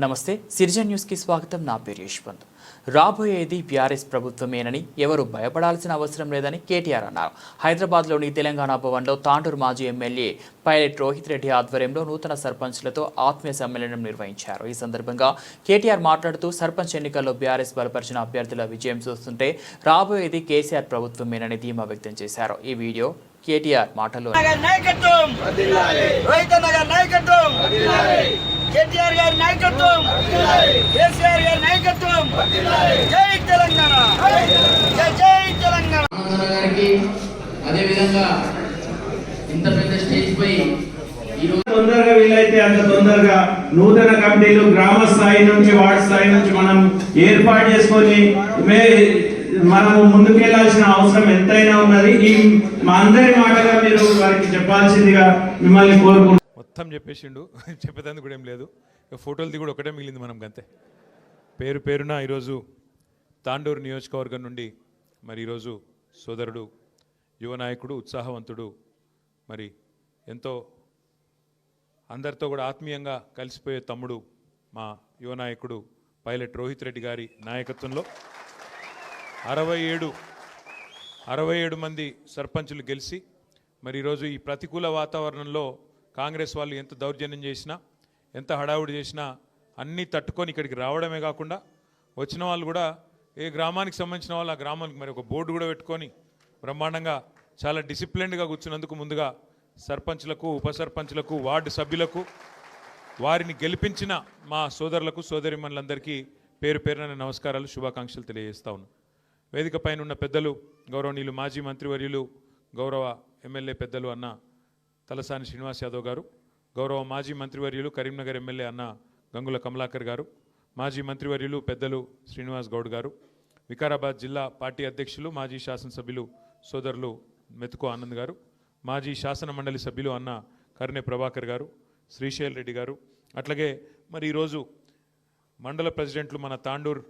నమస్తే సిరిజన్ న్యూస్ కి స్వాగతం. నా పేరు యశ్వంత్. రాబోయేది బీఆర్ఎస్ ప్రభుత్వమేనని ఎవరు భయపడాల్సిన అవసరం లేదని కేటీఆర్ అన్నారు. హైదరాబాద్లోని తెలంగాణ భవన్లో తాండూరు మాజీ ఎమ్మెల్యే పైలట్ రోహిత్ రెడ్డి ఆధ్వర్యంలో నూతన సర్పంచ్లతో ఆత్మీయ సమ్మేళనం నిర్వహించారు. ఈ సందర్భంగా కేటీఆర్ మాట్లాడుతూ సర్పంచ్ ఎన్నికల్లో బీఆర్ఎస్ బలపరిచిన అభ్యర్థుల విజయం చూస్తుంటే రాబోయేది కేసీఆర్ ప్రభుత్వమేనని ధీమా వ్యక్తం చేశారు. ఈ వీడియో కేటీఆర్ మాటల్లో కేటీఆర్ గారి నాయకత్వం, కేసీఆర్ గారి నాయకత్వం. జై తెలంగాణ, జై తెలంగాణ. గారికి అదే విధంగా ఇంత పెద్ద స్టేజ్ పై తొందరగా వీలైతే అంత తొందరగా నూతన కమిటీలు గ్రామ స్థాయి నుంచి వార్డు స్థాయి నుంచి మనం ఏర్పాటు చేసుకొని మనము ముందుకెళ్లాల్సిన అవసరం ఎంతైనా ఉన్నది. ఈ మా అందరి మాటగా మీరు వారికి చెప్పాల్సిందిగా మిమ్మల్ని కోరుకుంటున్నాను. మొత్తం చెప్పేసిండు, చెప్పేదానికి కూడా ఏం లేదు. ఫోటోలు దిగుడు ఒకటే మిగిలింది మనం అంతే. పేరు పేరున ఈరోజు తాండూరు నియోజకవర్గం నుండి మరి ఈరోజు సోదరుడు యువ నాయకుడు ఉత్సాహవంతుడు మరి ఎంతో అందరితో కూడా ఆత్మీయంగా కలిసిపోయే తమ్ముడు మా యువ నాయకుడు పైలట్ రోహిత్ రెడ్డి గారి నాయకత్వంలో 67 మంది సర్పంచులు గెలిచి మరి ఈరోజు ఈ ప్రతికూల వాతావరణంలో కాంగ్రెస్ వాళ్ళు ఎంత దౌర్జన్యం చేసినా ఎంత హడావుడి చేసినా అన్నీ తట్టుకొని ఇక్కడికి రావడమే కాకుండా వచ్చిన వాళ్ళు కూడా ఏ గ్రామానికి సంబంధించిన వాళ్ళు ఆ గ్రామానికి మరి ఒక బోర్డు కూడా పెట్టుకొని బ్రహ్మాండంగా చాలా డిసిప్లిన్డ్గా కూర్చున్నందుకు ముందుగా సర్పంచ్లకు ఉప సర్పంచ్లకు వార్డు సభ్యులకు వారిని గెలిపించిన మా సోదరులకు సోదరిమణులందరికీ పేరు పేరున నమస్కారాలు శుభాకాంక్షలు తెలియజేస్తా ఉన్నాను. వేదిక పైన ఉన్న పెద్దలు గౌరవనీయులు మాజీ మంత్రివర్యులు గౌరవ ఎమ్మెల్యే పెద్దలు అన్న తలసాని శ్రీనివాస్ యాదవ్ గారు, గౌరవ మాజీ మంత్రివర్యులు కరీంనగర్ ఎమ్మెల్యే అన్న గంగుల కమలాకర్ గారు, మాజీ మంత్రివర్యులు పెద్దలు శ్రీనివాస్ గౌడ్ గారు, వికారాబాద్ జిల్లా పార్టీ అధ్యక్షులు మాజీ శాసనసభ్యులు సోదరులు మెతుకో ఆనంద్ గారు, మాజీ శాసన మండలి సభ్యులు అన్న కర్నె ప్రభాకర్ గారు, శ్రీశైల్ రెడ్డి గారు, అట్లాగే మరి ఈరోజు మండల ప్రెసిడెంట్లు మన తాండూర్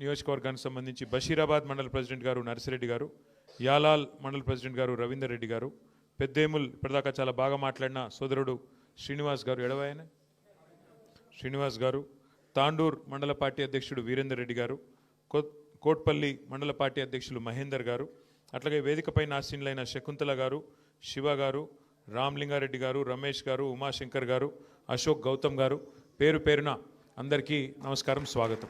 నియోజకవర్గానికి సంబంధించి బషీరాబాద్ మండల ప్రెసిడెంట్ గారు నర్సిరెడ్డి గారు, యాలాల్ మండల ప్రెసిడెంట్ గారు రవీందర్ రెడ్డి గారు, పెద్దేముల్ ఇప్పటిదాకా చాలా బాగా మాట్లాడిన సోదరుడు శ్రీనివాస్ గారు ఎడవాయన శ్రీనివాస్ గారు, తాండూర్ మండల పార్టీ అధ్యక్షుడు వీరేందర్ రెడ్డి గారు, కోట్పల్లి మండల పార్టీ అధ్యక్షులు మహేందర్ గారు, అట్లాగే వేదికపై ఆసీనులైన శకుంతల గారు, శివ గారు, రామ్లింగారెడ్డి గారు, రమేష్ గారు, ఉమాశంకర్ గారు, అశోక్ గౌతమ్ గారు, పేరు పేరున అందరికీ నమస్కారం, స్వాగతం.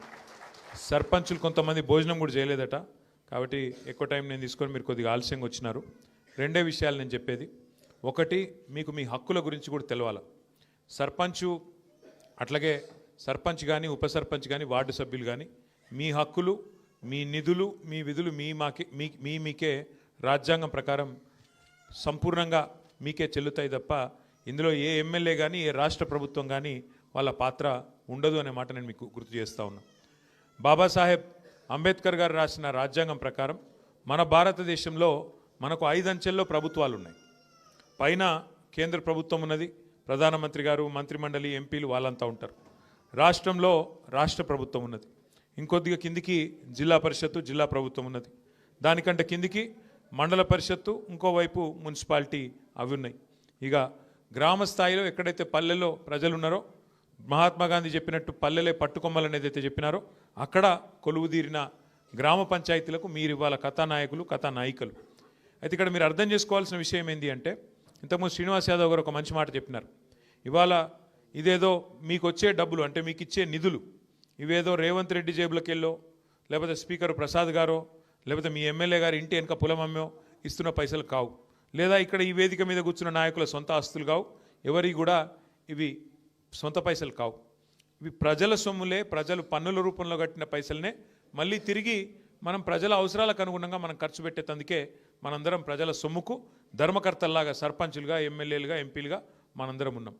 సర్పంచులు కొంతమంది భోజనం కూడా చేయలేదట, కాబట్టి ఎక్కువ టైం నేను తీసుకొని మీరు కొద్దిగా ఆలస్యంగా వచ్చినారు. రెండే విషయాలు నేను చెప్పేది. ఒకటి, మీకు మీ హక్కుల గురించి కూడా తెలవాలి. సర్పంచు అట్లాగే సర్పంచ్ కానీ ఉప సర్పంచ్ కానీ వార్డు సభ్యులు కానీ మీ హక్కులు మీ నిధులు మీ విధులు మీకే రాజ్యాంగం ప్రకారం సంపూర్ణంగా మీకే చెల్లుతాయి తప్ప ఇందులో ఏ ఎమ్మెల్యే కానీ ఏ రాష్ట్ర ప్రభుత్వం కానీ వాళ్ళ పాత్ర ఉండదు అనే మాట నేను మీకు గుర్తు చేస్తూ ఉన్నా. బాబాసాహెబ్ అంబేద్కర్ గారు రాసిన రాజ్యాంగం ప్రకారం మన భారతదేశంలో మనకు 5 అంచెల్లో ప్రభుత్వాలు ఉన్నాయి. పైన కేంద్ర ప్రభుత్వం ఉన్నది, ప్రధానమంత్రి గారు, మంత్రిమండలి, ఎంపీలు వాళ్ళంతా ఉంటారు. రాష్ట్రంలో రాష్ట్ర ప్రభుత్వం ఉన్నది, ఇంకొద్దిగా కిందికి జిల్లా పరిషత్తు జిల్లా ప్రభుత్వం ఉన్నది, దానికంటే కిందికి మండల పరిషత్తు, ఇంకోవైపు మున్సిపాలిటీ అవి ఉన్నాయి. ఇక గ్రామ స్థాయిలో ఎక్కడైతే పల్లెల్లో ప్రజలు ఉన్నారో మహాత్మా గాంధీ చెప్పినట్టు పల్లెలే పట్టుకొమ్మలు అనేది అయితే చెప్పినారో అక్కడ కొలువుదీరిన గ్రామ పంచాయతీలకు మీరు ఇవాళ కథానాయకులు కథానాయికలు. అయితే ఇక్కడ మీరు అర్థం చేసుకోవాల్సిన విషయం ఏంటి అంటే, ఇంతకుముందు శ్రీనివాస్ యాదవ్ గారు ఒక మంచి మాట చెప్పినారు. ఇవాళ ఇదేదో మీకు వచ్చే డబ్బులు అంటే మీకు ఇచ్చే నిధులు ఇవేదో రేవంత్ రెడ్డి జేబులకి వెళ్ళో లేకపోతే స్పీకర్ ప్రసాద్ గారో లేకపోతే మీ ఎమ్మెల్యే గారి ఇంటి వెనక పొలమమ్మో ఇస్తున్న పైసలు కావు, లేదా ఇక్కడ ఈ వేదిక మీద కూర్చున్న నాయకుల సొంత ఆస్తులు కావు, ఎవరి కూడా ఇవి సొంత పైసలు కావు. ఇవి ప్రజల సొమ్ములే, ప్రజలు పన్నుల రూపంలో కట్టిన పైసలనే మళ్ళీ తిరిగి మనం ప్రజల అవసరాలకు అనుగుణంగా మనం ఖర్చు పెట్టేందుకే మనందరం ప్రజల సొమ్ముకు ధర్మకర్తల్లాగా సర్పంచులుగా ఎమ్మెల్యేలుగా ఎంపీలుగా మనందరం ఉన్నాం.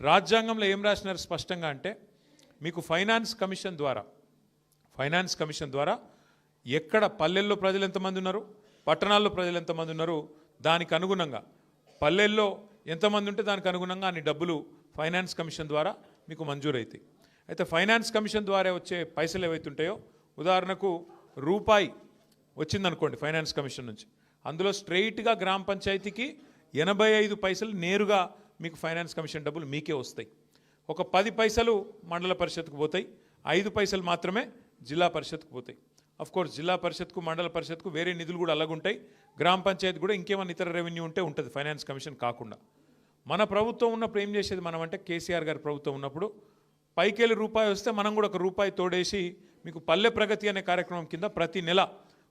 రాజ్యాంగంలో ఏం రాసినారు స్పష్టంగా అంటే, మీకు ఫైనాన్స్ కమిషన్ ద్వారా ఎక్కడ పల్లెల్లో ప్రజలు ఎంతమంది ఉన్నారు, పట్టణాల్లో ప్రజలు ఎంతమంది ఉన్నారు, దానికి అనుగుణంగా పల్లెల్లో ఎంతమంది ఉంటే దానికి అనుగుణంగా అన్ని డబ్బులు ఫైనాన్స్ కమిషన్ ద్వారా మీకు మంజూరైతాయి. అయితే ఫైనాన్స్ కమిషన్ ద్వారా వచ్చే పైసలు ఏవైతుంటాయో, ఉదాహరణకు రూపాయి వచ్చిందనుకోండి ఫైనాన్స్ కమిషన్ నుంచి, అందులో స్ట్రెయిట్గా గ్రామ పంచాయతీకి 85 పైసలు నేరుగా మీకు ఫైనాన్స్ కమిషన్ డబ్బులు మీకే వస్తాయి. ఒక 10 పైసలు మండల పరిషత్కు పోతాయి, 5 పైసలు మాత్రమే జిల్లా పరిషత్కు పోతాయి. కోర్స్ జిల్లా పరిషత్కు మండల పరిషత్కు వేరే నిధులు కూడా అలాగుంటాయి. గ్రామ పంచాయతీ కూడా ఇంకేమైనా ఇతర రెవెన్యూ ఉంటే ఉంటుంది ఫైనాన్స్ కమిషన్ కాకుండా. మన ప్రభుత్వం ఉన్నప్పుడు ఏం చేసేది మనం అంటే కేసీఆర్ గారి ప్రభుత్వం ఉన్నప్పుడు పైకెళ్ళి రూపాయి వస్తే మనం కూడా ఒక రూపాయి తోడేసి మీకు పల్లె ప్రగతి అనే కార్యక్రమం కింద ప్రతి నెల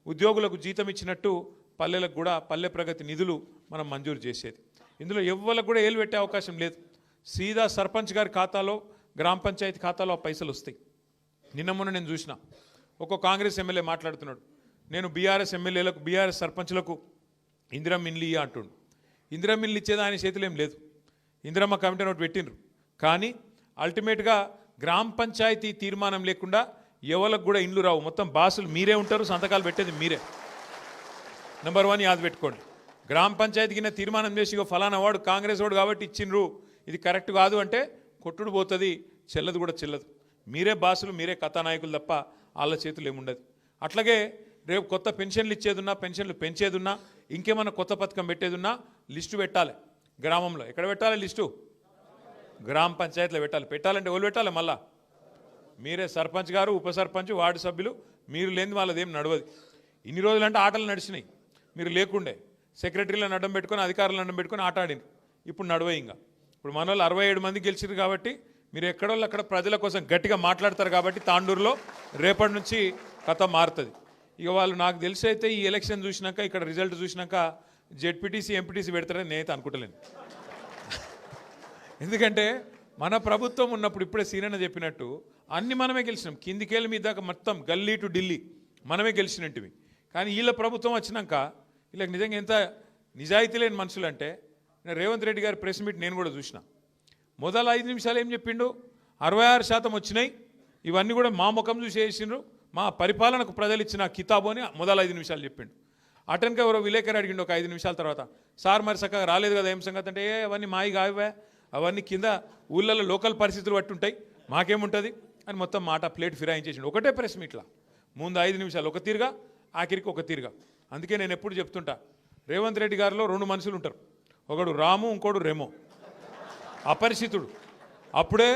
ఉద్యోగులకు జీతం ఇచ్చినట్టు పల్లెలకు కూడా పల్లె ప్రగతి నిధులు మనం మంజూరు చేసేది. ఇందులో ఎవ్వరికి కూడా ఏలు పెట్టే అవకాశం లేదు. సీదా సర్పంచ్ గారి ఖాతాలో గ్రామ పంచాయతీ ఖాతాలో ఆ పైసలు వస్తాయి. నిన్న మొన్న నేను చూసిన ఒక కాంగ్రెస్ ఎమ్మెల్యే మాట్లాడుతున్నాడు, నేను బీఆర్ఎస్ ఎమ్మెల్యేలకు బీఆర్ఎస్ సర్పంచ్లకు ఇందిరమ్మ ఇండ్లు ఇయ్య అంటుండు. ఇందిరమ్మ ఇండ్లు ఇచ్చేది ఆయన చేతులు ఏం లేదు. ఇందిరమ్మ కమిటీ నోటి పెట్టిండ్రు, కానీ అల్టిమేట్గా గ్రామ పంచాయతీ తీర్మానం లేకుండా ఎవరికి కూడా ఇండ్లు రావు. మొత్తం బాసులు మీరే ఉంటారు, సంతకాలు పెట్టేది మీరే. నెంబర్ 1 యాద పెట్టుకోండి. గ్రామ పంచాయతీ కింద తీర్మానం చేసి ఇగో ఫలానా వాడు కాంగ్రెస్ వాడు కాబట్టి ఇచ్చిండ్రు, ఇది కరెక్ట్ కాదు అంటే కొట్టుడు పోతుంది, చెల్లదు కూడా చెల్లదు. మీరే బాసులు, మీరే కథానాయకులు తప్ప వాళ్ళ చేతులు ఏముండదు. అట్లాగే రేపు కొత్త పెన్షన్లు ఇచ్చేదున్నా, పెన్షన్లు పెంచేదున్నా, ఇంకేమన్నా కొత్త పథకం పెట్టేదున్నా లిస్టు పెట్టాలి. గ్రామంలో ఎక్కడ పెట్టాలి లిస్టు? గ్రామ పంచాయతీలో పెట్టాలి. పెట్టాలంటే ఎవరు పెట్టాలి? మళ్ళా మీరే సర్పంచ్ గారు, ఉప సర్పంచ్, వార్డు సభ్యులు. మీరు లేని వాళ్ళదేం నడవదు. ఇన్ని రోజులంటే ఆటలు నడిచినాయి, మీరు లేకుండే సెక్రటరీలను అడ్డం పెట్టుకొని అధికారులను అడ్డం పెట్టుకొని ఆట ఆడింది. ఇప్పుడు నడవే. ఇంకా ఇప్పుడు మన వాళ్ళు 67 మంది గెలిచారు కాబట్టి మీరు ఎక్కడోళ్ళు అక్కడ ప్రజల కోసం గట్టిగా మాట్లాడతారు కాబట్టి తాండూరులో రేపటి నుంచి కథ మారుతుంది. ఇక వాళ్ళు నాకు తెలిసి అయితే ఈ ఎలక్షన్ చూసినాక, ఇక్కడ రిజల్ట్ చూసినాక జెడ్పీటీసీ ఎంపీటీసీ పెడతారని నేనైతే అనుకుంటలేను. ఎందుకంటే మన ప్రభుత్వం ఉన్నప్పుడు ఇప్పుడే సీనన్న చెప్పినట్టు అన్ని మనమే గెలిచినాం. కిందికేళ్ళ మీద దాకా మొత్తం గల్లీ టు ఢిల్లీ మనమే గెలిచినట్టువి. కానీ వీళ్ళ ప్రభుత్వం వచ్చినాక వీళ్ళకి నిజంగా ఎంత నిజాయితీ లేని మనుషులు అంటే, రేవంత్ రెడ్డి గారి ప్రెస్ మీట్ నేను కూడా చూసిన. మొదల 5 నిమిషాలు ఏం చెప్పిండు? 66% వచ్చినాయి, ఇవన్నీ కూడా మా ముఖం చూసి వేసిండ్రు, మా పరిపాలనకు ప్రజలు ఇచ్చిన కితాబు అని మొదల 5 నిమిషాలు చెప్పిండు. అటెన్గా ఎవరో విలేకరు అడిగిండు ఒక 5 నిమిషాల తర్వాత, సార్ మరి చక్కగా రాలేదు కదా ఏం సంగతి అంటే, అవన్నీ మాయి కావే, అవన్నీ కింద ఊళ్ళల్లో లోకల్ పరిస్థితులు బట్టి ఉంటాయి, మాకేముంటుంది అని మొత్తం మాట ప్లేట్ ఫిరాయించేసిండు ఒకటే ప్రెస్ మీట్లా. ముందు 5 నిమిషాలు ఒక తీరుగా, ఆఖరికి ఒక తీరుగా. అందుకే నేను ఎప్పుడు చెప్తుంటా, రేవంత్ రెడ్డి గారిలో 2 మనుషులు ఉంటారు, ఒకడు రాము, ఇంకోడు రెమో. అపరిచితుడు. అప్పుడే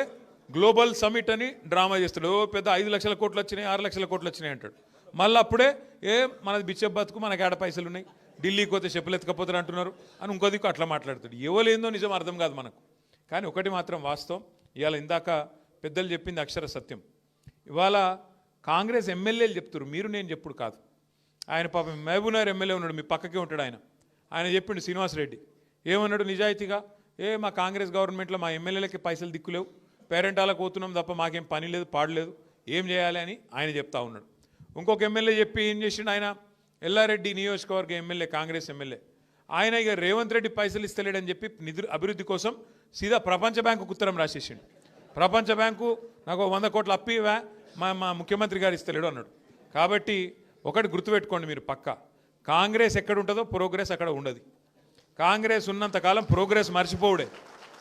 గ్లోబల్ సమిట్ అని డ్రామా చేస్తాడు, పెద్ద 5 లక్షల కోట్లు వచ్చినాయి, 6 లక్షల కోట్లు వచ్చినాయి అంటాడు. మళ్ళీ అప్పుడే మనది బిచ్చప్ బతుకు, మనకి ఆడ పైసలు ఉన్నాయి, ఢిల్లీకి పోతే చెప్పులు ఎత్తుకపోతారు అంటున్నారు అని ఇంకో దిక్కు అట్లా మాట్లాడతాడు. ఎవలేందో నిజం అర్థం కాదు మనకు. కానీ ఒకటి మాత్రం వాస్తవం, ఇవాళ ఇందాక పెద్దలు చెప్పింది అక్షర సత్యం. ఇవాళ కాంగ్రెస్ ఎమ్మెల్యేలు చెప్తారు, మీరు నేను చెప్పుడు కాదు. ఆయన పాపం మహబూబ్నగర్ ఎమ్మెల్యే ఉన్నాడు, మీ పక్కకే ఉంటాడు ఆయన చెప్పిండు శ్రీనివాసరెడ్డి ఏమన్నాడు నిజాయితీగా, మా కాంగ్రెస్ గవర్నమెంట్లో మా ఎమ్మెల్యేలకి పైసలు దిక్కులేవు, పేరెంటాలకు పోతున్నాం తప్ప మాకేం పని లేదు పాడలేదు, ఏం చేయాలి అని ఆయన చెప్తా ఉన్నాడు. ఇంకొక ఎమ్మెల్యే చెప్పి ఏం చేసిండు, ఆయన ఎల్లారెడ్డి నియోజకవర్గ ఎమ్మెల్యే, కాంగ్రెస్ ఎమ్మెల్యే, ఆయన ఇక రేవంత్ రెడ్డి పైసలు ఇస్తలేడని చెప్పి నిధులు అభివృద్ధి కోసం సీదా ప్రపంచ బ్యాంకుకు ఉత్తరం రాసేసిండు. ప్రపంచ బ్యాంకు నాకు 100 కోట్ల అప్పు ఇవా, మా ముఖ్యమంత్రి గారు ఇస్తలేడు అన్నాడు. కాబట్టి ఒకటి గుర్తుపెట్టుకోండి మీరు పక్కా, కాంగ్రెస్ ఎక్కడ ఉంటుందో ప్రోగ్రెస్ అక్కడ ఉండదు. కాంగ్రెస్ ఉన్నంతకాలం ప్రోగ్రెస్ మర్చిపోవుడే.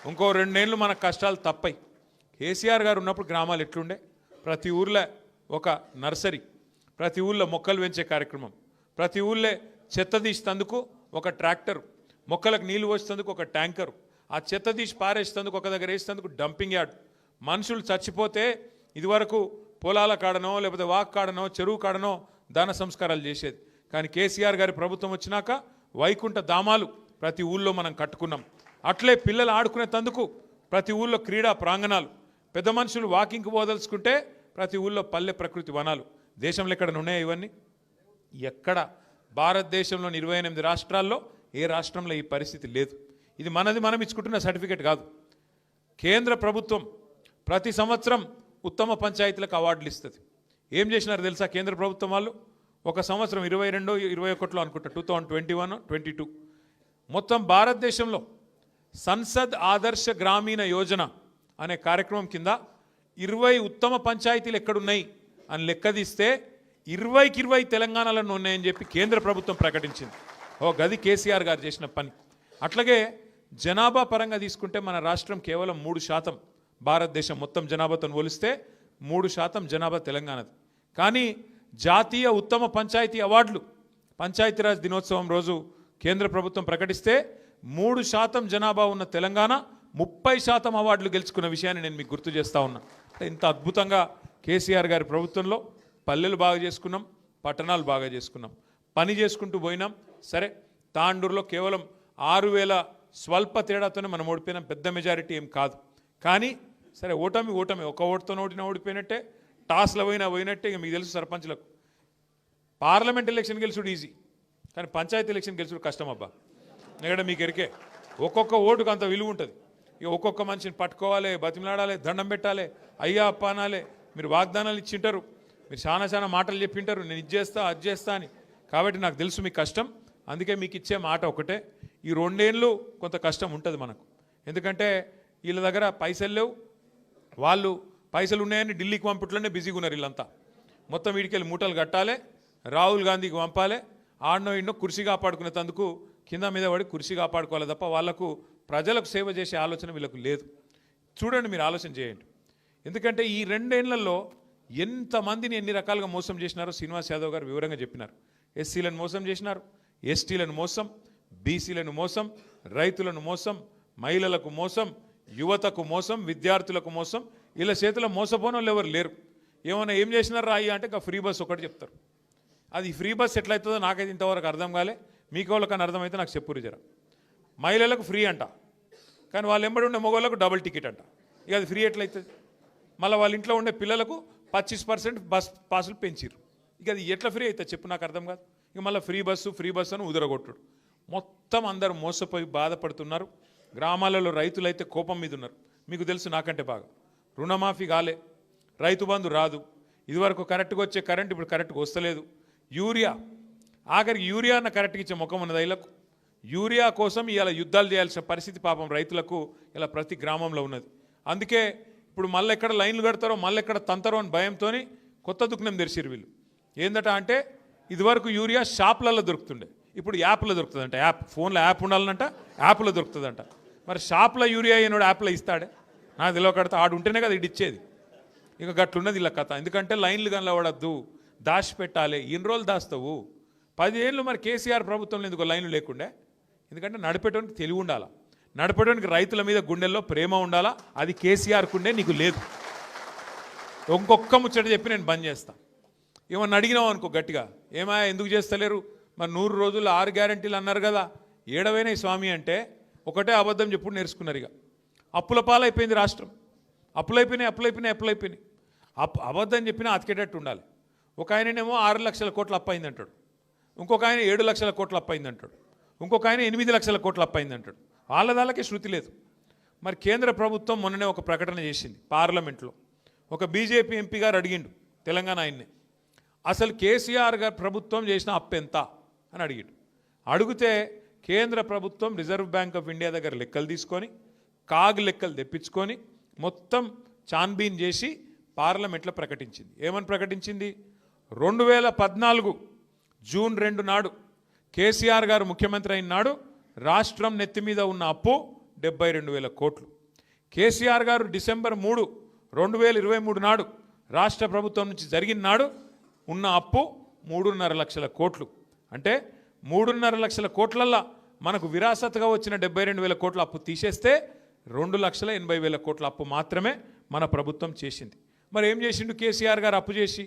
ఇంకో 2 ఏళ్ళు మనకు కష్టాలు తప్పయి. కేసీఆర్ గారు ఉన్నప్పుడు గ్రామాలు ఎట్లుండే, ప్రతి ఊర్లో ఒక నర్సరీ, ప్రతి ఊళ్ళో మొక్కలు పెంచే కార్యక్రమం, ప్రతి ఊళ్ళో చెత్త తీసేందుకు ఒక ట్రాక్టర్, మొక్కలకు నీళ్లు పోసేందుకు ఒక ట్యాంకరు, ఆ చెత్త తీసి పారేసేందుకు ఒక దగ్గర వేసేందుకు డంపింగ్ యార్డ్. మనుషులు చచ్చిపోతే ఇదివరకు పొలాల కాడనో లేకపోతే వాక్ కాడనో చెరువు కాడనో దాన సంస్కారాలు చేసేది. కానీ కేసీఆర్ గారి ప్రభుత్వం వచ్చినాక వైకుంఠ ధామాలు ప్రతి ఊళ్ళో మనం కట్టుకున్నాం. అట్లే పిల్లలు ఆడుకునే తందుకు ప్రతి ఊళ్ళో క్రీడా ప్రాంగణాలు, పెద్ద మనుషులు వాకింగ్కి పోదలుచుకుంటే ప్రతి ఊళ్ళో పల్లె ప్రకృతి వనాలు. దేశంలో ఎక్కడ ఉన్నాయా ఇవన్నీ? ఎక్కడ భారతదేశంలోని 28 రాష్ట్రాల్లో ఏ రాష్ట్రంలో ఈ పరిస్థితి లేదు. ఇది మనం ఇచ్చుకుంటున్న సర్టిఫికేట్ కాదు. కేంద్ర ప్రభుత్వం ప్రతి సంవత్సరం ఉత్తమ పంచాయతీలకు అవార్డులు ఇస్తుంది. ఏం చేసినారు తెలుసా కేంద్ర ప్రభుత్వం వాళ్ళు? ఒక సంవత్సరం 22-21లో అనుకుంటా, 2021-22 మొత్తం భారతదేశంలో సంసద్ ఆదర్శ గ్రామీణ యోజన అనే కార్యక్రమం కింద 20 ఉత్తమ పంచాయతీలు ఎక్కడున్నాయి అని లెక్కదీస్తే 20కి 20 తెలంగాణలో ఉన్నాయని చెప్పి కేంద్ర ప్రభుత్వం ప్రకటించింది. గది కేసీఆర్ గారు చేసిన పని. అట్లాగే జనాభా పరంగా తీసుకుంటే మన రాష్ట్రం కేవలం 3%, భారతదేశం మొత్తం జనాభాతో పోలిస్తే 3% జనాభా తెలంగాణది. కానీ జాతీయ ఉత్తమ పంచాయతీ అవార్డులు పంచాయతీరాజ్ దినోత్సవం రోజు కేంద్ర ప్రభుత్వం ప్రకటిస్తే 3% జనాభా ఉన్న తెలంగాణ 30% అవార్డులు గెలుచుకున్న విషయాన్ని నేను మీకు గుర్తు చేస్తూ ఉన్నా. ఇంత అద్భుతంగా కేసీఆర్ గారి ప్రభుత్వంలో పల్లెలు బాగా చేసుకున్నాం, పట్టణాలు బాగా చేసుకున్నాం, పని చేసుకుంటూ పోయినాం. సరే, తాండూరులో కేవలం 6,000 స్వల్ప తేడాతోనే మనం ఓడిపోయినాం, పెద్ద మెజారిటీ ఏం కాదు. కానీ సరే, ఓటమి ఒక ఓటుతో ఓడిపోయినట్టే, టాస్లో పోయినట్టే. ఇక మీకు తెలుసు, సర్పంచ్లకు పార్లమెంట్ ఎలక్షన్ గెలుచుడు ఈజీ, కానీ పంచాయతీ ఎలక్షన్ గెలుచుడు కష్టం అబ్బా. ఎందుకంటే మీకు ఎరికే, ఒక్కొక్క ఓటుకు అంత విలువ ఉంటుంది. ఇక ఒక్కొక్క మనిషిని పట్టుకోవాలి, బతిమలాడాలి, దండం పెట్టాలి, అయ్యా అప్ప అనాలి. మీరు వాగ్దానాలు ఇచ్చింటారు, మీరు చాలా మాటలు చెప్పింటారు, నేను ఇది చేస్తా అది చేస్తా అని. కాబట్టి నాకు తెలుసు మీకు కష్టం. అందుకే మీకు ఇచ్చే మాట ఒకటే, ఈ 2 ఏళ్ళు కొంత కష్టం ఉంటుంది మనకు. ఎందుకంటే వీళ్ళ దగ్గర పైసలు లేవు, వాళ్ళు పైసలు ఉన్నాయని ఢిల్లీకి పంపట్లోనే బిజీగా ఉన్నారు వీళ్ళంతా. మొత్తం వీడికెళ్ళి మూటలు కట్టాలి, రాహుల్ గాంధీకి పంపాలి, ఆడనో ఇండో కుర్చీ కాపాడుకునేందుకు కింద మీద పడి కుర్చీ కాపాడుకోవాలి తప్ప వాళ్లకు ప్రజలకు సేవ చేసే ఆలోచన వీళ్ళకు లేదు. చూడండి, మీరు ఆలోచన చేయండి. ఎందుకంటే ఈ 2 ఏళ్లలో ఎంతమందిని ఎన్ని రకాలుగా మోసం చేసినారో శ్రీనివాస్ యాదవ్ గారు వివరంగా చెప్పినారు. ఎస్సీలను మోసం చేసినారు, ఎస్టీలను మోసం, బీసీలను మోసం, రైతులను మోసం, మహిళలకు మోసం, యువతకు మోసం, విద్యార్థులకు మోసం. ఇలా చేతిలో మోసపోని వాళ్ళు ఎవరు లేరు. ఏమైనా ఏం చేసినారు రాయి అంటే ఫ్రీ బస్ ఒకటి చెప్తారు. అది ఫ్రీ బస్ ఎట్లయితుందో నాకైతే ఇంతవరకు అర్థం కాలే. మీకు వాళ్ళకన్నా అర్థమైతే నాకు చెప్పురు జర. మహిళలకు ఫ్రీ అంట, కానీ వాళ్ళు ఎంబడి ఉండే మగవాళ్ళకు డబుల్ టికెట్ అంట. ఇక అది ఫ్రీ ఎట్లయితుంది? మళ్ళీ వాళ్ళ ఇంట్లో ఉండే పిల్లలకు 25% బస్ పాసులు పెంచారు. ఇక అది ఎట్లా ఫ్రీ అవుతుంది చెప్పు, నాకు అర్థం కాదు. ఇక మళ్ళీ ఫ్రీ బస్సు అని ఉదరగొట్టుడు. మొత్తం అందరూ మోసపోయి బాధపడుతున్నారు. గ్రామాలలో రైతులైతే కోపం మీద ఉన్నారు. మీకు తెలుసు నాకంటే బాగా, రుణమాఫీ కాలే, రైతు బంధు రాదు, ఇదివరకు కరెక్ట్గా వచ్చే కరెంట్ ఇప్పుడు కరెక్ట్గా వస్తలేదు. యూరియా, ఆఖరికి యూరియా అన్న కరెక్ట్గా ఇచ్చే ముఖం ఉన్నది రైతులకు. యూరియా కోసం ఇలా యుద్ధాలు చేయాల్సిన పరిస్థితి పాపం రైతులకు ఇలా ప్రతి గ్రామంలో ఉన్నది. అందుకే ఇప్పుడు మళ్ళీ ఎక్కడ లైన్లు కడతారో, మళ్ళీ ఎక్కడ తంతారో అని భయంతో కొత్త దుకాణం తెరిచిరు వీళ్ళు. ఏందట అంటే, ఇదివరకు యూరియా షాపులలో దొరుకుతుండే, ఇప్పుడు యాప్లో దొరుకుతుందంట. యాప్, ఫోన్లో యాప్ ఉండాలంట, యాప్లో దొరుకుతుందంట. మరి షాప్లో యూరియా అయినోడు యాప్లో ఇస్తాడే? నాకు తెలియ కడతా, ఆడు ఉంటేనే కదా ఇది ఇచ్చేది. ఇక గట్లున్నది ఇలా కథ. ఎందుకంటే లైన్లు కనబడద్దు, దాచిపెట్టాలి. ఎన్ని రోజులు దాస్తావు? 10 ఏళ్ళు మరి కేసీఆర్ ప్రభుత్వంలో ఎందుకు లైన్లు లేకుండే? ఎందుకంటే నడిపేటోనికి తెలివి ఉండాలా, నడిపేటోనికి రైతుల మీద గుండెల్లో ప్రేమ ఉండాలా. అది కేసీఆర్కు ఉండే, నీకు లేదు. ఇంకొక్క ముచ్చట చెప్పి నేను బంద్ చేస్తా. ఏమన్నా అడిగినావు అనుకో గట్టిగా, ఏమా ఎందుకు చేస్తలేరు, మరి 100 రోజులు 6 గ్యారెంటీలు అన్నారు కదా, ఏడవైనా స్వామి అంటే ఒకటే అబద్ధం చెప్పుడు నేర్చుకున్నారు. ఇక అప్పుల పాలైపోయింది రాష్ట్రం. అప్పులైపోయినాయి. అబద్ధం చెప్పినా అతికేటట్టు ఉండాలి. ఒక ఆయననేమో 6 లక్షల కోట్ల అప్పు అయింది అంటాడు, ఇంకొక ఆయన 7 లక్షల కోట్ల అప్పు అయింది అంటాడు, ఇంకొక ఆయన 8 లక్షల కోట్ల అప్పు అయింది అంటాడు. వాళ్ళకే శృతి లేదు. మరి కేంద్ర ప్రభుత్వం మొన్ననే ఒక ప్రకటన చేసింది పార్లమెంట్లో. ఒక బీజేపీ ఎంపీ గారు అడిగిండు తెలంగాణ ఆయన్ని, అసలు కేసీఆర్ గారు ప్రభుత్వం చేసిన అప్పు ఎంత అని అడిగిండు. అడిగితే కేంద్ర ప్రభుత్వం రిజర్వ్ బ్యాంక్ ఆఫ్ ఇండియా దగ్గర లెక్కలు తీసుకొని, కాగ్ లెక్కలు తెప్పించుకొని మొత్తం చాన్బీన్ చేసి పార్లమెంట్లో ప్రకటించింది. ఏమని ప్రకటించింది? 2014 జూన్ 2 నాడు కేసీఆర్ గారు ముఖ్యమంత్రి అయిన నాడు రాష్ట్రం నెత్తి మీద ఉన్న అప్పు 72,000 కోట్లు. కేసీఆర్ గారు డిసెంబర్ 3, 2023 నాడు రాష్ట్ర ప్రభుత్వం నుంచి జరిగిన నాడు ఉన్న అప్పు 3.5 లక్షల కోట్లు. అంటే 3.5 లక్షల కోట్లల్లో మనకు విరాసత్గా వచ్చిన 72,000 కోట్ల అప్పు తీసేస్తే 2,80,000 కోట్ల అప్పు మాత్రమే మన ప్రభుత్వం చేసింది. మరి ఏం చేసిండు కేసీఆర్ గారు అప్పు చేసి?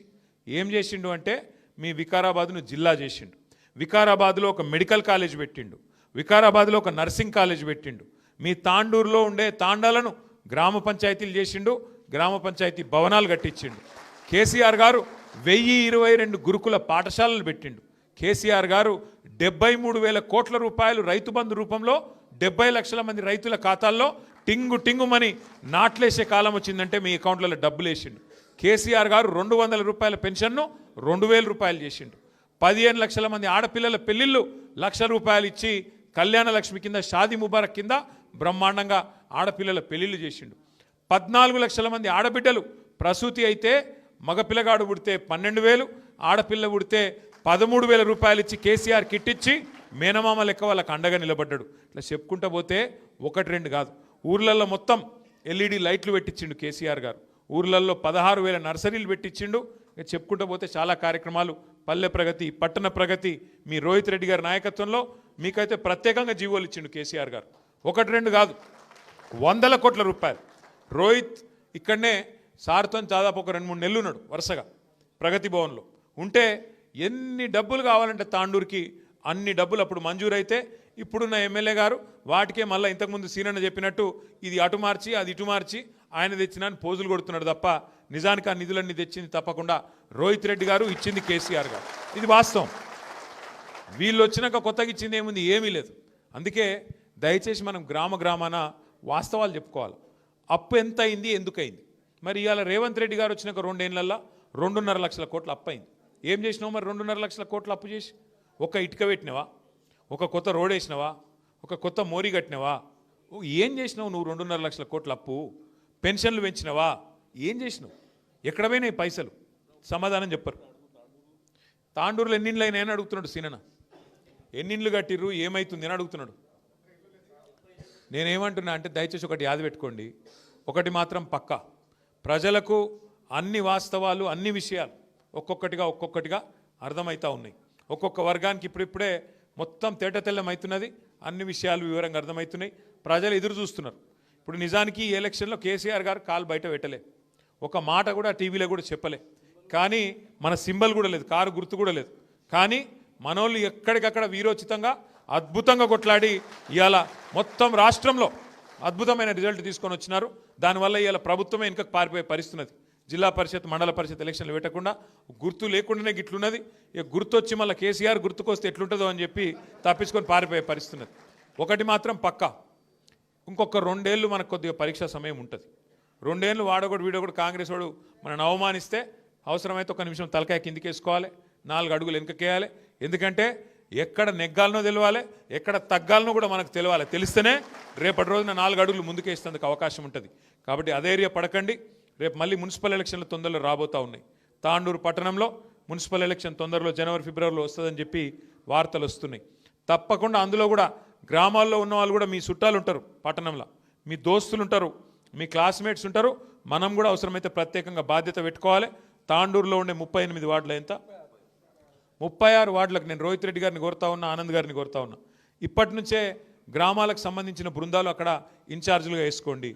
ఏం చేసిండు అంటే, మీ వికారాబాద్ను జిల్లా చేసిండు, వికారాబాద్లో ఒక మెడికల్ కాలేజ్ పెట్టిండు, వికారాబాద్లో ఒక నర్సింగ్ కాలేజ్ పెట్టిండు, మీ తాండూరులో ఉండే తాండాలను గ్రామ పంచాయతీలు చేసిండు, గ్రామ పంచాయతీ భవనాలు కట్టించిండు. కేసీఆర్ గారు 1022 గురుకుల పాఠశాలలు పెట్టిండు. కేసీఆర్ గారు 73,000 కోట్ల రూపాయలు రైతు బంధు రూపంలో 70 లక్షల మంది రైతుల ఖాతాల్లో టింగుమని నాట్లేసే కాలం వచ్చిందంటే మీ అకౌంట్లలో డబ్బులు వేసిండు. కేసీఆర్ గారు 200 రూపాయల పెన్షన్ను 2,000 రూపాయలు చేసిండు. 15 లక్షల మంది ఆడపిల్లల పెళ్లిళ్ళు 1,00,000 రూపాయలు ఇచ్చి కళ్యాణ లక్ష్మి కింద, షాదీ ముబారక్ కింద బ్రహ్మాండంగా ఆడపిల్లల పెళ్లిళ్ళు చేసిండు. 14 లక్షల మంది ఆడబిడ్డలు ప్రసూతి అయితే మగపిల్లగాడు పుడితే 12,000, ఆడపిల్ల పుడితే 13,000 రూపాయలు ఇచ్చి కేసీఆర్ కిట్ ఇచ్చి మేనమామ లెక్క వాళ్ళకి అండగా నిలబడ్డాడు. ఇట్లా చెప్పుకుంటా పోతే 1-2 కాదు, ఊర్లలో మొత్తం LED లైట్లు పెట్టించిండు కేసీఆర్ గారు. ఊర్లలో 16,000 నర్సరీలు పెట్టించిండు. ఇక చెప్పుకుంటూ పోతే చాలా కార్యక్రమాలు, పల్లె ప్రగతి, పట్టణ ప్రగతి, మీ రోహిత్ రెడ్డి గారి నాయకత్వంలో మీకైతే ప్రత్యేకంగా జీవోలు ఇచ్చిండు కేసీఆర్ గారు. 1-2 కాదు, వందల కోట్ల రూపాయలు. రోహిత్ ఇక్కడనే సార్తో దాదాపు ఒక 2-3 నెలలు ఉన్నాడు వరుసగా ప్రగతి భవన్లో ఉంటే ఎన్ని డబ్బులు కావాలంటే తాండూరుకి అన్ని డబ్బులు అప్పుడు మంజూరైతే ఇప్పుడున్న ఎమ్మెల్యే గారు వాటికే మళ్ళీ ఇంతకుముందు సీనన్న చెప్పినట్టు ఇది అటు మార్చి అది ఇటు మార్చి ఆయన తెచ్చినా పోజులు కొడుతున్నాడు తప్ప నిజానికి ఆ నిధులన్నీ తెచ్చింది తప్పకుండా రోహిత్ రెడ్డి గారు, ఇచ్చింది కేసీఆర్ గారు. ఇది వాస్తవం. వీళ్ళు వచ్చినాక కొత్తగా ఇచ్చింది ఏముంది? ఏమీ లేదు. అందుకే దయచేసి మనం గ్రామాన వాస్తవాలు చెప్పుకోవాలి. అప్పు ఎంత అయింది, ఎందుకయింది? మరి ఇవాళ రేవంత్ రెడ్డి గారు వచ్చినాక 2 ఏళ్లలో 2.5 లక్షల కోట్ల అప్పు అయింది. ఏం చేసినావు మరి 2.5 లక్షల కోట్ల అప్పు చేసి? ఒక ఇటుక పెట్టినవా? ఒక కొత్త రోడ్ వేసినవా? ఒక కొత్త మోరీ కట్టినవా? ఏం చేసినావు నువ్వు? 2.5 లక్షల కోట్ల అప్పు. పెన్షన్లు పెంచినవా? ఏం చేసినావు? ఎక్కడ పోయినాయి పైసలు? సమాధానం చెప్పరు. తాండూరులో ఎన్నిండ్లు అయినా అని అడుగుతున్నాడు సీనన్న. ఎన్నిండ్లు కట్టిర్రు, ఏమవుతుంది అని అడుగుతున్నాడు. నేనేమంటున్నా అంటే దయచేసి ఒకటి యాద పెట్టుకోండి. ఒకటి మాత్రం పక్కా, ప్రజలకు అన్ని వాస్తవాలు అన్ని విషయాలు ఒక్కొక్కటిగా అర్థమవుతూ ఉన్నాయి. ఒక్కొక్క వర్గానికి ఇప్పుడిప్పుడే మొత్తం తేటతెల్లమవుతున్నది. అన్ని విషయాలు వివరంగా అర్థమవుతున్నాయి. ప్రజలు ఎదురు చూస్తున్నారు. ఇప్పుడు నిజానికి ఈ ఎలక్షన్లో కేసీఆర్ గారు కాలు బయట పెట్టలే, ఒక మాట కూడా టీవీలో కూడా చెప్పలే. కానీ మన సింబల్ కూడా లేదు, కారు గుర్తు కూడా లేదు. కానీ మనోళ్ళు ఎక్కడికక్కడ వీరోచితంగా అద్భుతంగా కొట్లాడి ఇవాళ మొత్తం రాష్ట్రంలో అద్భుతమైన రిజల్ట్ తీసుకొని వచ్చినారు. దానివల్ల ఇవాళ ప్రభుత్వమే వెనుకకు పారిపోయే పరిస్థితున్నది. జిల్లా పరిషత్ మండల పరిషత్ ఎలక్షన్లు పెట్టకుండా గుర్తు లేకుండానే గిట్లున్నది. ఇక గుర్తు వచ్చి మళ్ళీ కేసీఆర్ గుర్తుకొస్తే ఎట్లుంటుందో అని చెప్పి తప్పించుకొని పారిపోయే పరిస్థితున్నది. ఒకటి మాత్రం పక్కా, ఇంకొక 2 ఏళ్ళు మనకు కొద్దిగా పరీక్షా సమయం ఉంటుంది. 2 ఏళ్ళు వీడొకడు కాంగ్రెస్ వాడు మనల్ని అవమానిస్తే అవసరమైతే 1 నిమిషం తలకాయ కిందికేసుకోవాలి, 4 అడుగులు వెనుకకేయాలి. ఎందుకంటే ఎక్కడ నెగ్గాలనో తెలవాలి, ఎక్కడ తగ్గాలనో కూడా మనకు తెలవాలి. తెలిస్తేనే రేపటి రోజున 4 అడుగులు ముందుకేసేందుకు అవకాశం ఉంటుంది. కాబట్టి అధైర్య పడకండి. రేపు మళ్ళీ మున్సిపల్ ఎలక్షన్లు తొందరలో రాబోతూ ఉన్నాయి. తాండూరు పట్టణంలో మున్సిపల్ ఎలక్షన్ తొందరలో జనవరి ఫిబ్రవరిలో వస్తుందని చెప్పి వార్తలు వస్తున్నాయి. తప్పకుండా అందులో కూడా గ్రామాల్లో ఉన్న వాళ్ళు కూడా మీ చుట్టాలు ఉంటారు, పట్టణంలో మీ దోస్తులు ఉంటారు, మీ క్లాస్మేట్స్ ఉంటారు. మనం కూడా అవసరమైతే ప్రత్యేకంగా బాధ్యత పెట్టుకోవాలి. తాండూరులో ఉండే 38 వార్డులు ఎంత 36 వార్డులకు నేను రోహిత్ రెడ్డి గారిని కోరుతా ఉన్నా, ఆనంద్ గారిని కోరుతా ఉన్నా. ఇప్పటి నుంచే గ్రామాలకు సంబంధించిన బృందాలు అక్కడ ఇన్ఛార్జీలుగా వేసుకోండి.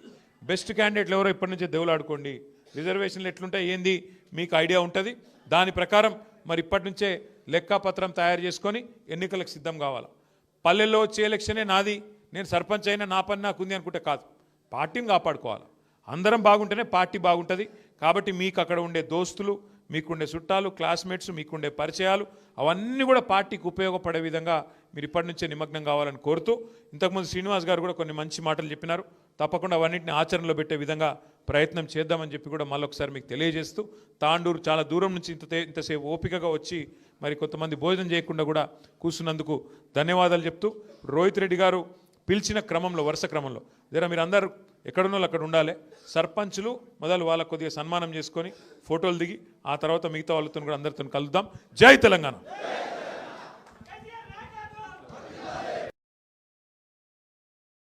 బెస్ట్ క్యాండిడేట్లు ఎవరో ఇప్పటి నుంచే దేవులాడుకోండి. రిజర్వేషన్లు ఎట్లుంటాయి ఏంది మీకు ఐడియా ఉంటుంది. దాని ప్రకారం మరి ఇప్పటి నుంచే లెక్కాపత్రం తయారు చేసుకొని ఎన్నికలకు సిద్ధం కావాలి. పల్లెల్లో వచ్చే ఎలక్షనే నాది, నేను సర్పంచ్ అయినా నా పని నాకు ఉంది అనుకుంటే కాదు. పార్టీని కాపాడుకోవాలి. అందరం బాగుంటేనే పార్టీ బాగుంటుంది. కాబట్టి మీకు అక్కడ ఉండే దోస్తులు, మీకుండే చుట్టాలు, క్లాస్మేట్స్, మీకుండే పరిచయాలు అవన్నీ కూడా పార్టీకి ఉపయోగపడే విధంగా మీరు ఇప్పటి నుంచే నిమగ్నం కావాలని కోరుతూ, ఇంతకుముందు శ్రీనివాస్ గారు కూడా కొన్ని మంచి మాటలు చెప్పినారు. తప్పకుండా అవన్నింటిని ఆచరణలో పెట్టే విధంగా ప్రయత్నం చేద్దామని చెప్పి కూడా మళ్ళొకసారి మీకు తెలియజేస్తూ, తాండూరు చాలా దూరం నుంచి ఇంతసేపు ఓపికగా వచ్చి మరి కొంతమంది భోజనం చేయకుండా కూడా కూర్చున్నందుకు ధన్యవాదాలు చెప్తూ, రోహిత్ రెడ్డి గారు పిలిచిన క్రమంలో వరుస క్రమంలో మీరు అందరూ ఎక్కడున్నో అక్కడ ఉండాలి. సర్పంచులు మొదలు వాళ్ళకు కొద్దిగా సన్మానం చేసుకొని ఫోటోలు దిగి ఆ తర్వాత మిగతా వాళ్ళతో కూడా అందరితో కలుద్దాం. జై తెలంగాణ.